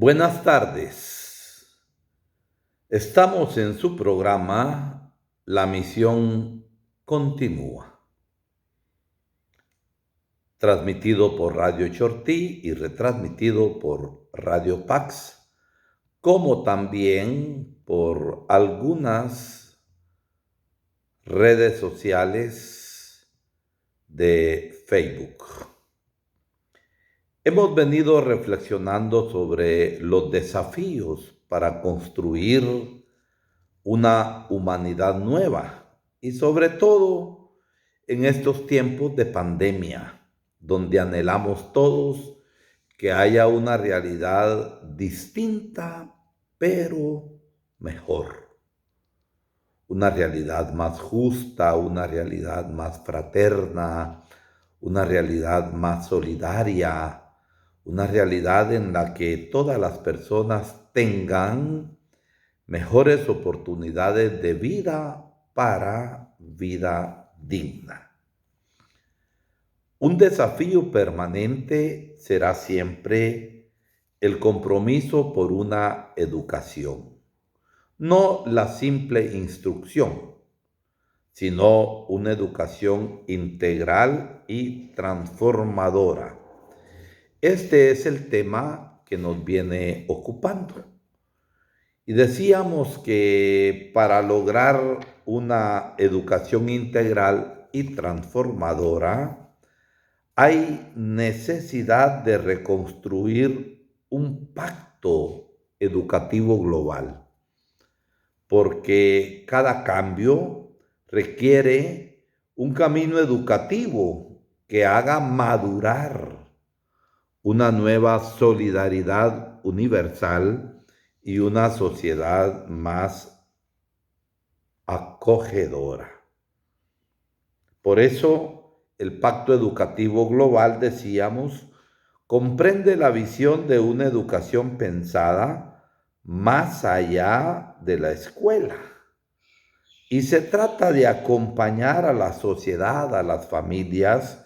Buenas tardes. Estamos en su programa La Misión Continúa, transmitido por Radio Chortí y retransmitido por Radio Pax, como también por algunas redes sociales de Facebook. Hemos venido reflexionando sobre los desafíos para construir una humanidad nueva y sobre todo en estos tiempos de pandemia, donde anhelamos todos que haya una realidad distinta, pero mejor. Una realidad más justa, una realidad más fraterna, una realidad más solidaria, una realidad en la que todas las personas tengan mejores oportunidades de vida para vida digna. Un desafío permanente será siempre el compromiso por una educación, no la simple instrucción, sino una educación integral y transformadora. Este es el tema que nos viene ocupando. Y decíamos que para lograr una educación integral y transformadora, hay necesidad de reconstruir un pacto educativo global, porque cada cambio requiere un camino educativo que haga madurar una nueva solidaridad universal y una sociedad más acogedora. Por eso, el Pacto Educativo Global, decíamos, comprende la visión de una educación pensada más allá de la escuela. Y se trata de acompañar a la sociedad, a las familias,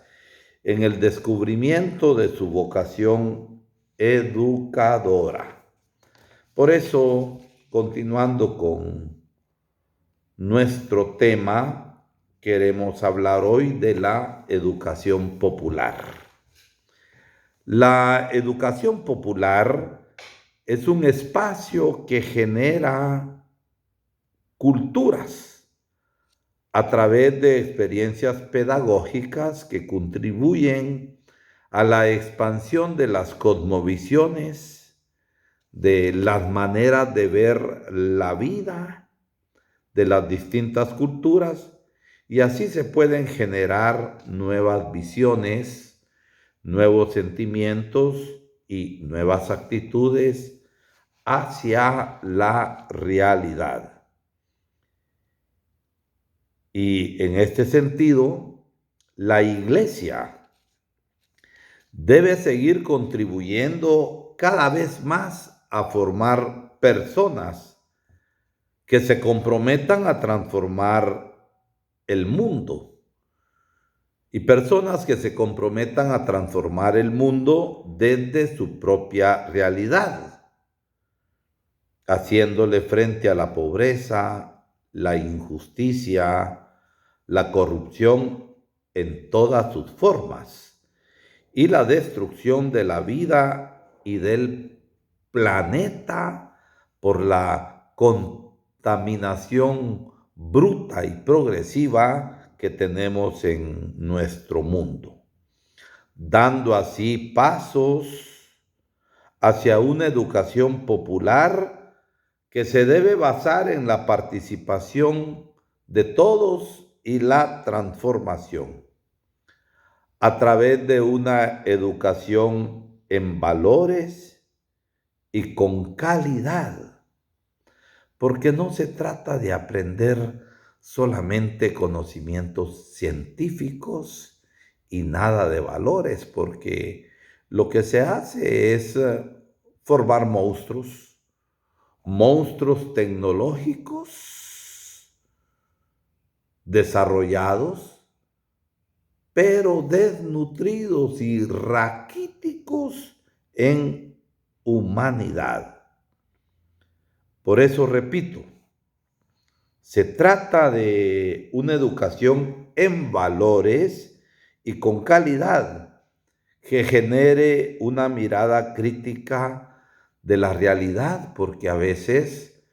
en el descubrimiento de su vocación educadora. Por eso, continuando con nuestro tema, queremos hablar hoy de la educación popular. La educación popular es un espacio que genera culturas a través de experiencias pedagógicas que contribuyen a la expansión de las cosmovisiones, de las maneras de ver la vida, de las distintas culturas, y así se pueden generar nuevas visiones, nuevos sentimientos y nuevas actitudes hacia la realidad. Y en este sentido, la Iglesia debe seguir contribuyendo cada vez más a formar personas que se comprometan a transformar el mundo y personas que se comprometan a transformar el mundo desde su propia realidad, haciéndole frente a la pobreza, la injusticia, la corrupción en todas sus formas y la destrucción de la vida y del planeta por la contaminación bruta y progresiva que tenemos en nuestro mundo, dando así pasos hacia una educación popular que se debe basar en la participación de todos y la transformación a través de una educación en valores y con calidad, porque no se trata de aprender solamente conocimientos científicos y nada de valores, porque lo que se hace es formar monstruos tecnológicos desarrollados, pero desnutridos y raquíticos en humanidad. Por eso repito, se trata de una educación en valores y con calidad que genere una mirada crítica de la realidad, porque a veces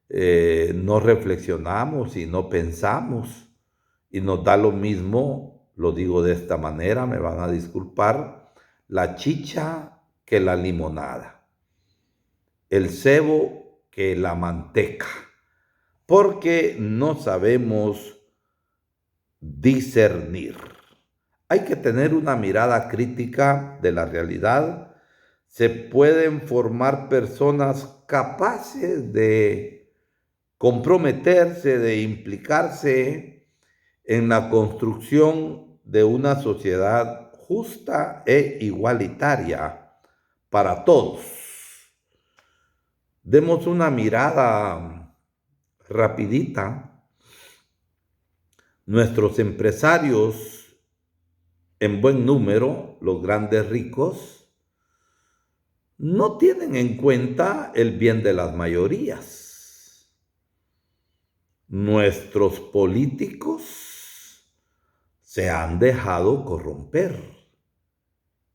no reflexionamos y no pensamos y nos da lo mismo, lo digo de esta manera, me van a disculpar, la chicha que la limonada, el cebo que la manteca, porque no sabemos discernir. Hay que tener una mirada crítica de la realidad. Se pueden formar personas capaces de comprometerse, de implicarse en la construcción de una sociedad justa e igualitaria para todos. Demos una mirada rapidita. Nuestros empresarios en buen número, los grandes ricos, no tienen en cuenta el bien de las mayorías. Nuestros políticos se han dejado corromper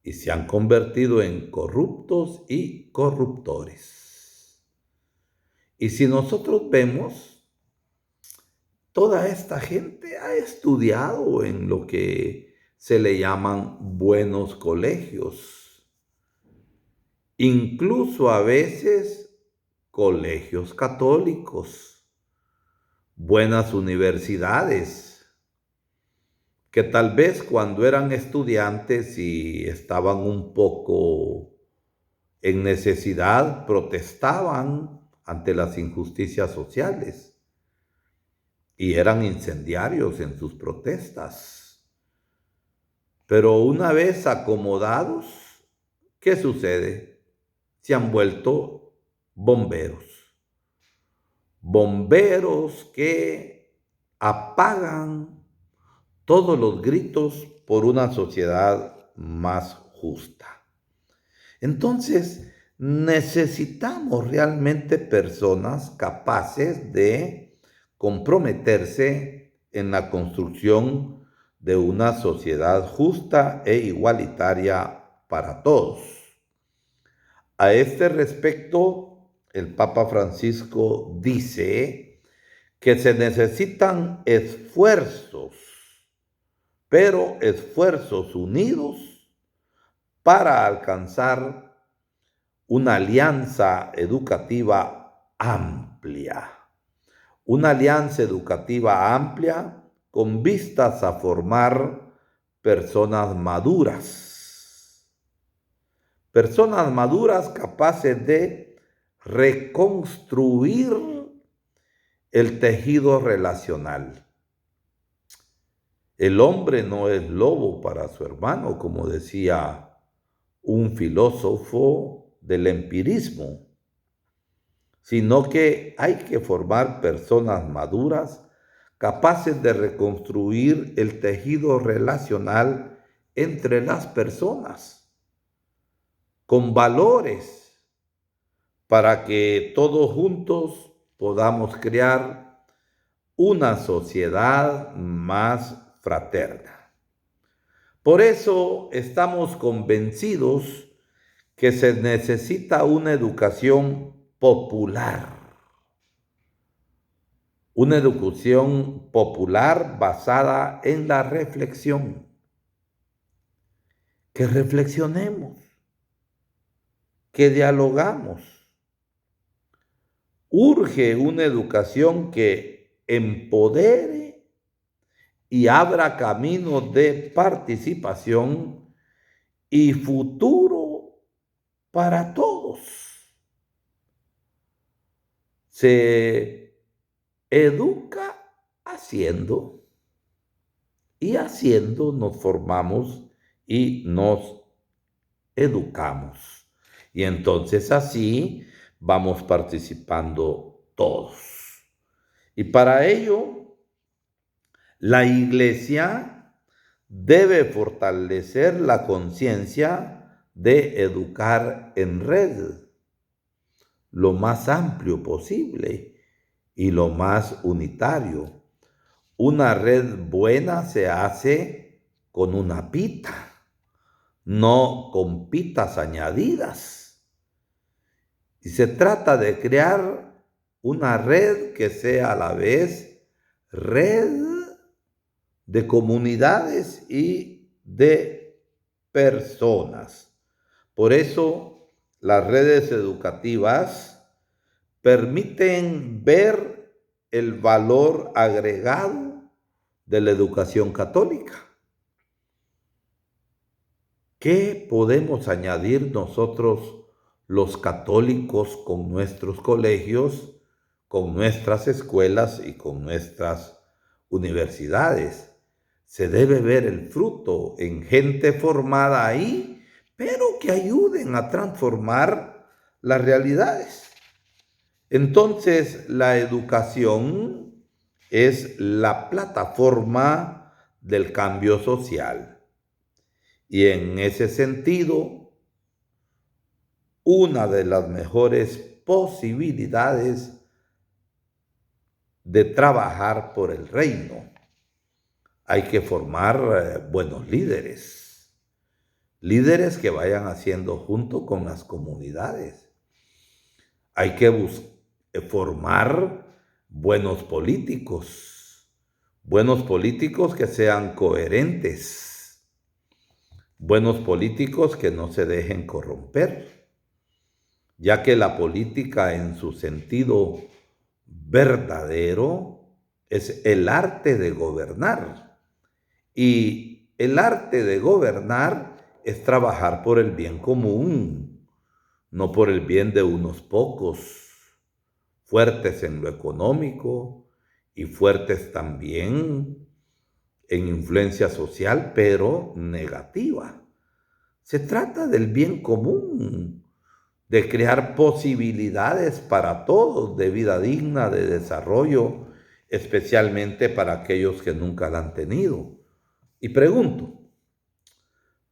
y se han convertido en corruptos y corruptores. Y si nosotros vemos, toda esta gente ha estudiado en lo que se le llaman buenos colegios, incluso a veces colegios católicos, buenas universidades, que tal vez cuando eran estudiantes y estaban un poco en necesidad, protestaban ante las injusticias sociales y eran incendiarios en sus protestas. Pero una vez acomodados, ¿qué sucede? Se han vuelto bomberos. Bomberos que apagan todos los gritos por una sociedad más justa. Entonces, necesitamos realmente personas capaces de comprometerse en la construcción de una sociedad justa e igualitaria para todos. A este respecto, el Papa Francisco dice que se necesitan esfuerzos, pero esfuerzos unidos para alcanzar una alianza educativa amplia. Una alianza educativa amplia con vistas a formar personas maduras. Personas maduras capaces de reconstruir el tejido relacional. El hombre no es lobo para su hermano, como decía un filósofo del empirismo, sino que hay que formar personas maduras capaces de reconstruir el tejido relacional entre las personas, con valores, para que todos juntos podamos crear una sociedad más fraterna. Por eso estamos convencidos que se necesita una educación popular. Una educación popular basada en la reflexión. Que reflexionemos, que dialogamos. Urge una educación que empodere y abra caminos de participación y futuro para todos. Se educa haciendo y haciendo nos formamos y nos educamos. Y entonces así vamos participando todos. Y para ello, la Iglesia debe fortalecer la conciencia de educar en red. lo más amplio posible y lo más unitario. Una red buena se hace con una pita, no con pitas añadidas. Y se trata de crear una red que sea a la vez red de comunidades y de personas. Por eso las redes educativas permiten ver el valor agregado de la educación católica. ¿Qué podemos añadir nosotros los católicos con nuestros colegios, con nuestras escuelas y con nuestras universidades? Se debe ver el fruto en gente formada ahí, pero que ayuden a transformar las realidades. Entonces, la educación es la plataforma del cambio social. Y en ese sentido, una de las mejores posibilidades de trabajar por el reino. Hay que formar buenos líderes, líderes que vayan haciendo junto con las comunidades. Hay que formar buenos políticos que sean coherentes, buenos políticos que no se dejen corromper, ya que la política en su sentido verdadero es el arte de gobernar. Y el arte de gobernar es trabajar por el bien común, no por el bien de unos pocos, fuertes en lo económico y fuertes también en influencia social, pero negativa. Se trata del bien común, de crear posibilidades para todos de vida digna, de desarrollo, especialmente para aquellos que nunca la han tenido. Y pregunto,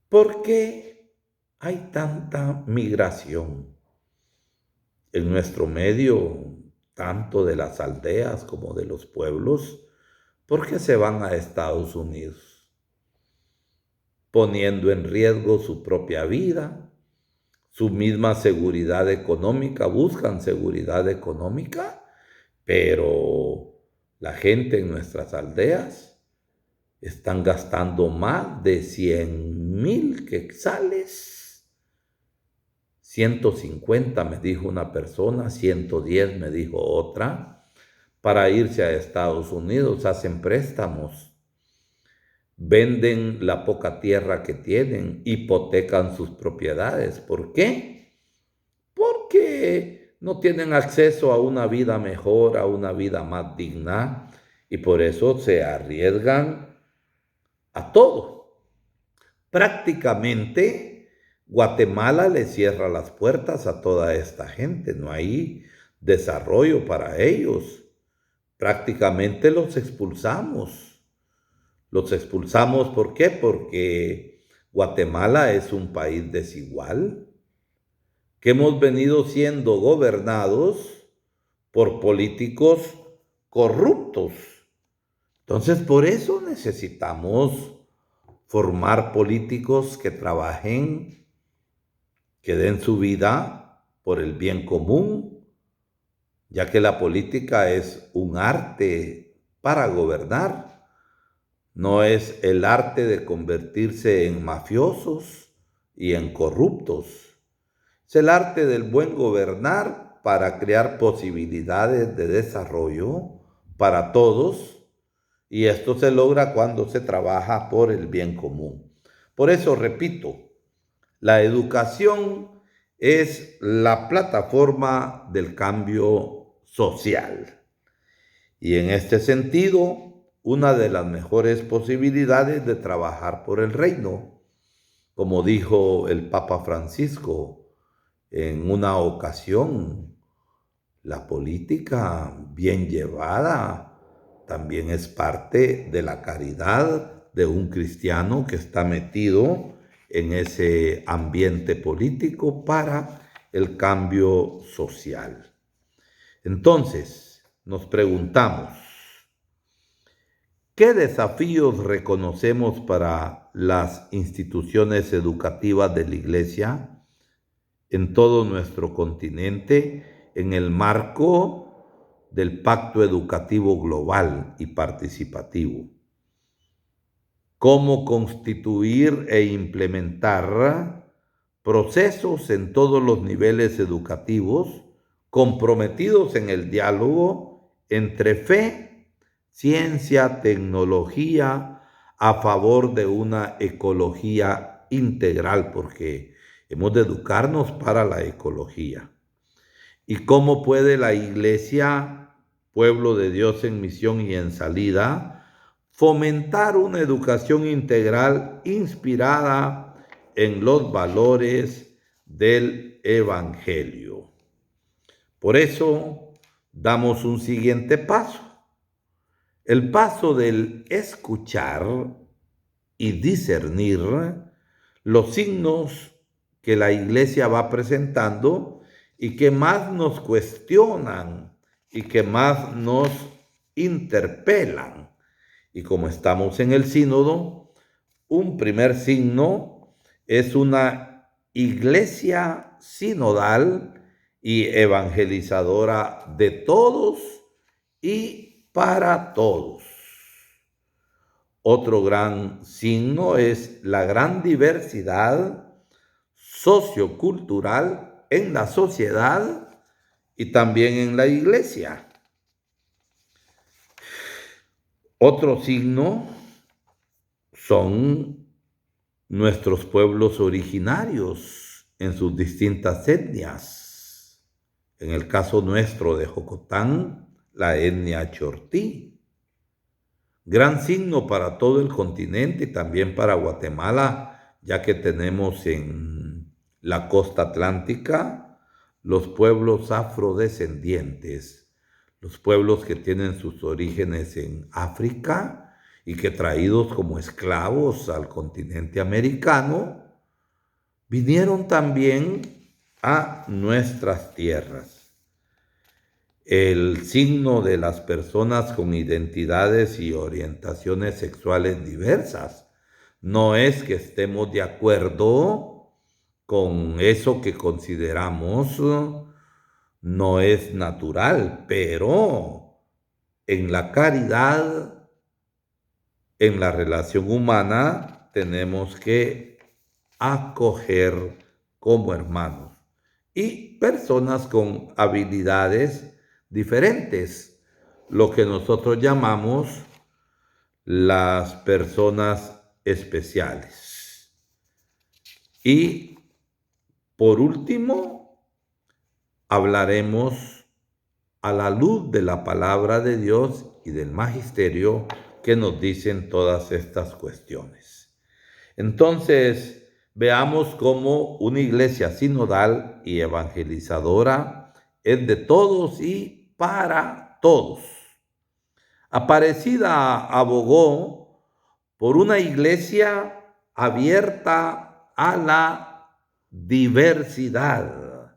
¿por qué hay tanta migración en nuestro medio, tanto de las aldeas como de los pueblos? ¿Por qué se van a Estados Unidos? Poniendo en riesgo su propia vida, su misma seguridad económica, buscan seguridad económica, pero la gente en nuestras aldeas están gastando más de 100,000 quetzales. 150 me dijo una persona, 110 me dijo otra, para irse a Estados Unidos. Hacen préstamos, venden la poca tierra que tienen, hipotecan sus propiedades. ¿Por qué? Porque no tienen acceso a una vida mejor, a una vida más digna, y por eso se arriesgan a todo. Prácticamente Guatemala le cierra las puertas a toda esta gente, no hay desarrollo para ellos. Prácticamente los expulsamos. Los expulsamos, ¿por qué? Porque Guatemala es un país desigual, que hemos venido siendo gobernados por políticos corruptos. Entonces, por eso necesitamos formar políticos que trabajen, que den su vida por el bien común, ya que la política es un arte para gobernar, no es el arte de convertirse en mafiosos y en corruptos. Es el arte del buen gobernar para crear posibilidades de desarrollo para todos. Y esto se logra cuando se trabaja por el bien común. Por eso, repito, la educación es la plataforma del cambio social. Y en este sentido, una de las mejores posibilidades de trabajar por el reino, como dijo el Papa Francisco en una ocasión, la política bien llevada también es parte de la caridad de un cristiano que está metido en ese ambiente político para el cambio social. Entonces, nos preguntamos, ¿qué desafíos reconocemos para las instituciones educativas de la Iglesia en todo nuestro continente en el marco del Pacto Educativo Global y Participativo? ¿Cómo constituir e implementar procesos en todos los niveles educativos comprometidos en el diálogo entre fe, ciencia, tecnología, a favor de una ecología integral, porque hemos de educarnos para la ecología? ¿Y cómo puede la Iglesia, pueblo de Dios en misión y en salida, fomentar una educación integral inspirada en los valores del Evangelio? Por eso damos un siguiente paso, el paso del escuchar y discernir los signos que la Iglesia va presentando y que más nos cuestionan y que más nos interpelan. Y como estamos en el sínodo, un primer signo es una iglesia sinodal y evangelizadora de todos y para todos. Otro gran signo es la gran diversidad sociocultural en la sociedad y también en la iglesia. Otro signo son nuestros pueblos originarios en sus distintas etnias. En el caso nuestro de Jocotán, la etnia chortí. Gran signo para todo el continente y también para Guatemala, ya que tenemos en la costa atlántica los pueblos afrodescendientes, los pueblos que tienen sus orígenes en África y que traídos como esclavos al continente americano, vinieron también a nuestras tierras. El signo de las personas con identidades y orientaciones sexuales diversas no es que estemos de acuerdo con eso que consideramos no es natural, pero en la caridad, en la relación humana, tenemos que acoger como hermanos y personas con habilidades diferentes, lo que nosotros llamamos las personas especiales. Y por último, hablaremos a la luz de la palabra de Dios y del magisterio que nos dicen todas estas cuestiones. Entonces, veamos cómo una iglesia sinodal y evangelizadora es de todos y para todos. Aparecida abogó por una iglesia abierta a la diversidad.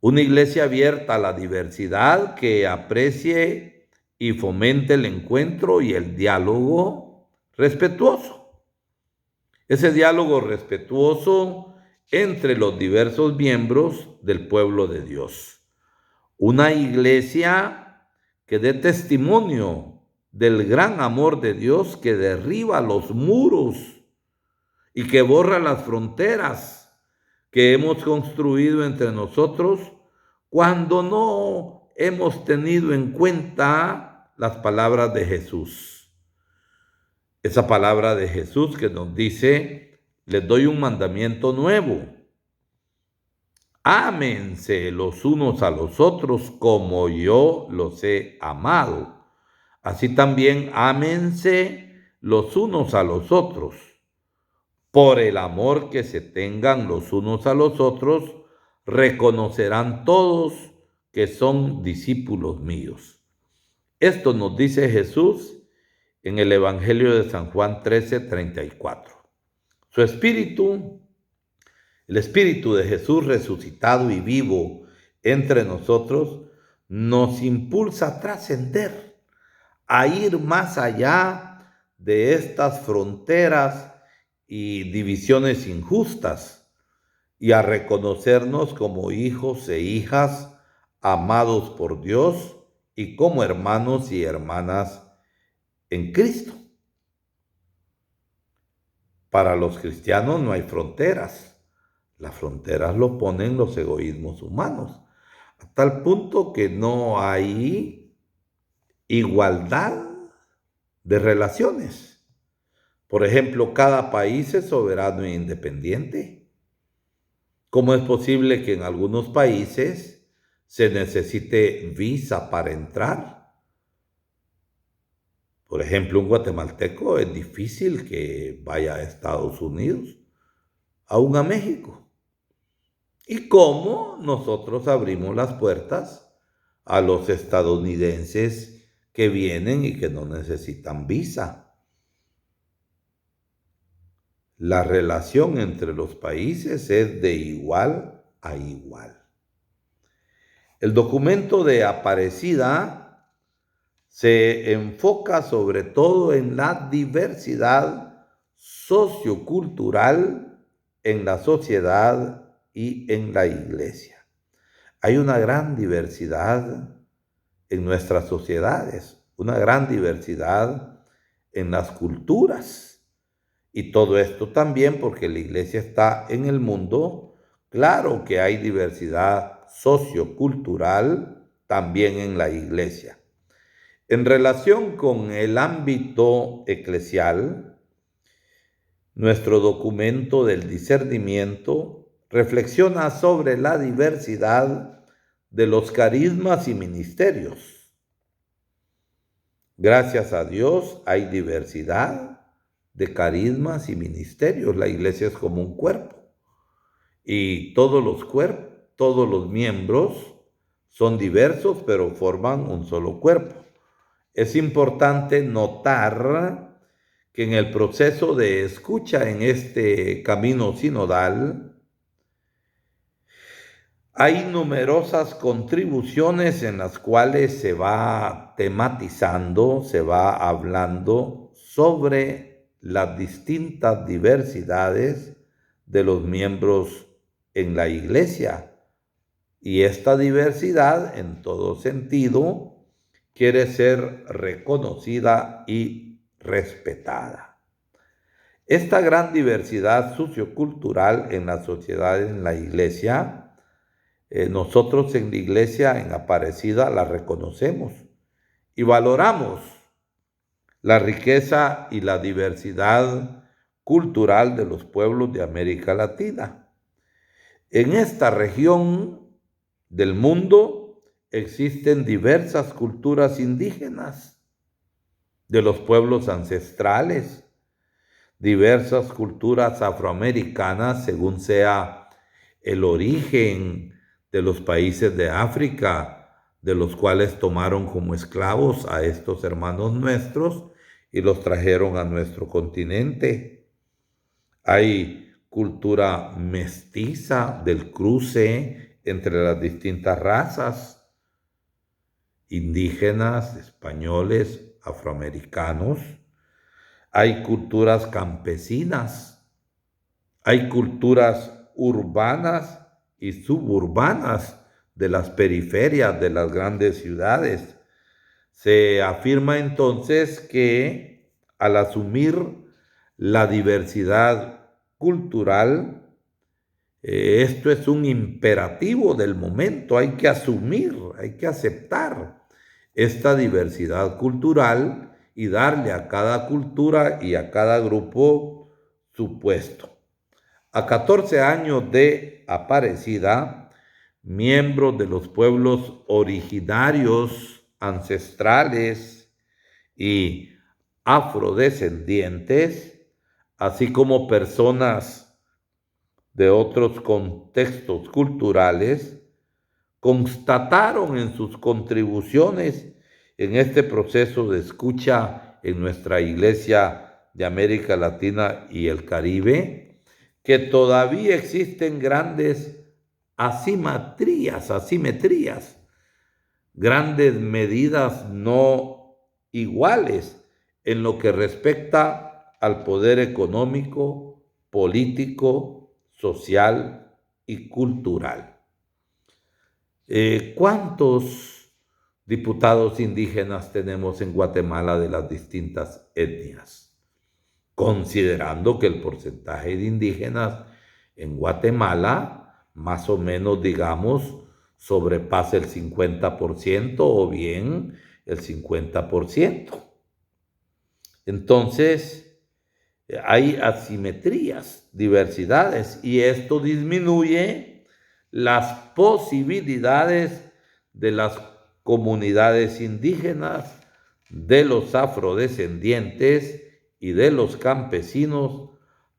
Una iglesia abierta a la diversidad que aprecie y fomente el encuentro y el diálogo respetuoso. Ese diálogo respetuoso entre los diversos miembros del pueblo de Dios. Una iglesia que dé testimonio del gran amor de Dios que derriba los muros y que borra las fronteras que hemos construido entre nosotros cuando no hemos tenido en cuenta las palabras de Jesús. Esa palabra de Jesús que nos dice, les doy un mandamiento nuevo. Ámense los unos a los otros como yo los he amado. Así también ámense los unos a los otros. Por el amor que se tengan los unos a los otros, reconocerán todos que son discípulos míos. Esto nos dice Jesús en el Evangelio de San Juan 13:34. Su espíritu El Espíritu de Jesús resucitado y vivo entre nosotros nos impulsa a trascender, a ir más allá de estas fronteras y divisiones injustas y a reconocernos como hijos e hijas amados por Dios y como hermanos y hermanas en Cristo. Para los cristianos no hay fronteras. Las fronteras lo ponen los egoísmos humanos, a tal punto que no hay igualdad de relaciones. Por ejemplo, cada país es soberano e independiente. ¿Cómo es posible que en algunos países se necesite visa para entrar? Por ejemplo, un guatemalteco es difícil que vaya a Estados Unidos, aún a México. ¿Y cómo nosotros abrimos las puertas a los estadounidenses que vienen y que no necesitan visa? La relación entre los países es de igual a igual. El documento de Aparecida se enfoca sobre todo en la diversidad sociocultural en la sociedad y en la iglesia. Hay una gran diversidad en nuestras sociedades, una gran diversidad en las culturas. Y todo esto también porque la iglesia está en el mundo. Claro que hay diversidad sociocultural también en la iglesia. En relación con el ámbito eclesial, nuestro documento del discernimiento reflexiona sobre la diversidad de los carismas y ministerios. Gracias a Dios hay diversidad de carismas y ministerios. La iglesia es como un cuerpo y todos los miembros son diversos, pero forman un solo cuerpo. Es importante notar que en el proceso de escucha en este camino sinodal hay numerosas contribuciones en las cuales se va tematizando, se va hablando sobre las distintas diversidades de los miembros en la iglesia. Y esta diversidad, en todo sentido, quiere ser reconocida y respetada. Esta gran diversidad sociocultural en la sociedad, en la iglesia, nosotros en la iglesia, en Aparecida, la reconocemos y valoramos la riqueza y la diversidad cultural de los pueblos de América Latina. En esta región del mundo existen diversas culturas indígenas de los pueblos ancestrales, diversas culturas afroamericanas según sea el origen de los países de África, de los cuales tomaron como esclavos a estos hermanos nuestros y los trajeron a nuestro continente. Hay cultura mestiza del cruce entre las distintas razas, indígenas, españoles, afroamericanos. Hay culturas campesinas, hay culturas urbanas y suburbanas de las periferias de las grandes ciudades. Se afirma entonces que al asumir la diversidad cultural, esto es un imperativo del momento, hay que asumir, hay que aceptar esta diversidad cultural y darle a cada cultura y a cada grupo su puesto. A 14 años de Aparecida, miembros de los pueblos originarios, ancestrales y afrodescendientes, así como personas de otros contextos culturales, constataron en sus contribuciones en este proceso de escucha en nuestra iglesia de América Latina y el Caribe que todavía existen grandes asimetrías, grandes medidas no iguales en lo que respecta al poder económico, político, social y cultural. ¿Cuántos diputados indígenas tenemos en Guatemala de las distintas etnias? Considerando que el porcentaje de indígenas en Guatemala, más o menos, digamos, sobrepasa el 50% o bien el 50%. Entonces, hay asimetrías, diversidades, y esto disminuye las posibilidades de las comunidades indígenas, de los afrodescendientes y de los campesinos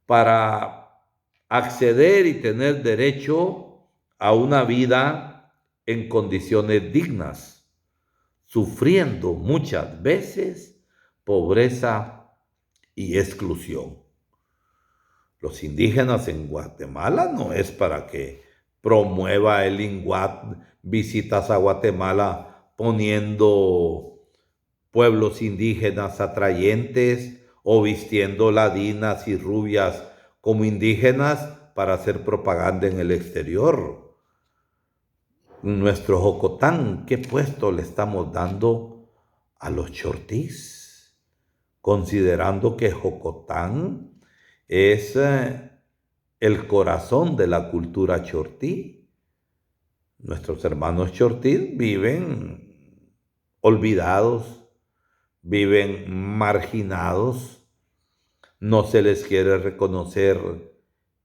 para acceder y tener derecho a una vida en condiciones dignas, sufriendo muchas veces pobreza y exclusión. Los indígenas en Guatemala no es para que promueva el INGUAT visitas a Guatemala poniendo pueblos indígenas atrayentes o vistiendo ladinas y rubias como indígenas para hacer propaganda en el exterior. Nuestro Jocotán, ¿qué puesto le estamos dando a los chortís? Considerando que Jocotán es el corazón de la cultura chortí. Nuestros hermanos chortís viven olvidados, viven marginados, no se les quiere reconocer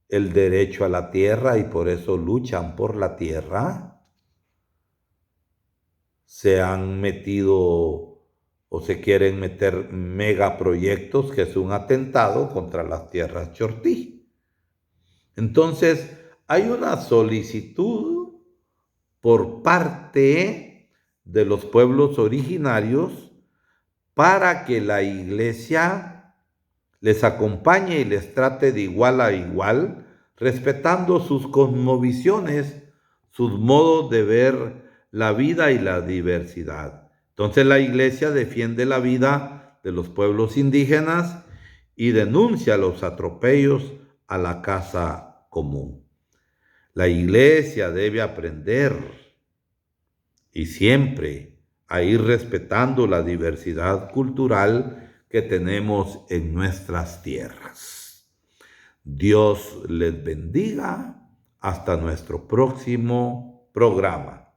el derecho a la tierra y por eso luchan por la tierra. Se han metido o se quieren meter megaproyectos que es un atentado contra las tierras chortí. Entonces, hay una solicitud por parte de los pueblos originarios para que la Iglesia les acompañe y les trate de igual a igual, respetando sus cosmovisiones, sus modos de ver la vida y la diversidad. Entonces la Iglesia defiende la vida de los pueblos indígenas y denuncia los atropellos a la casa común. La Iglesia debe aprender y siempre a ir respetando la diversidad cultural que tenemos en nuestras tierras. Dios les bendiga. Hasta nuestro próximo programa.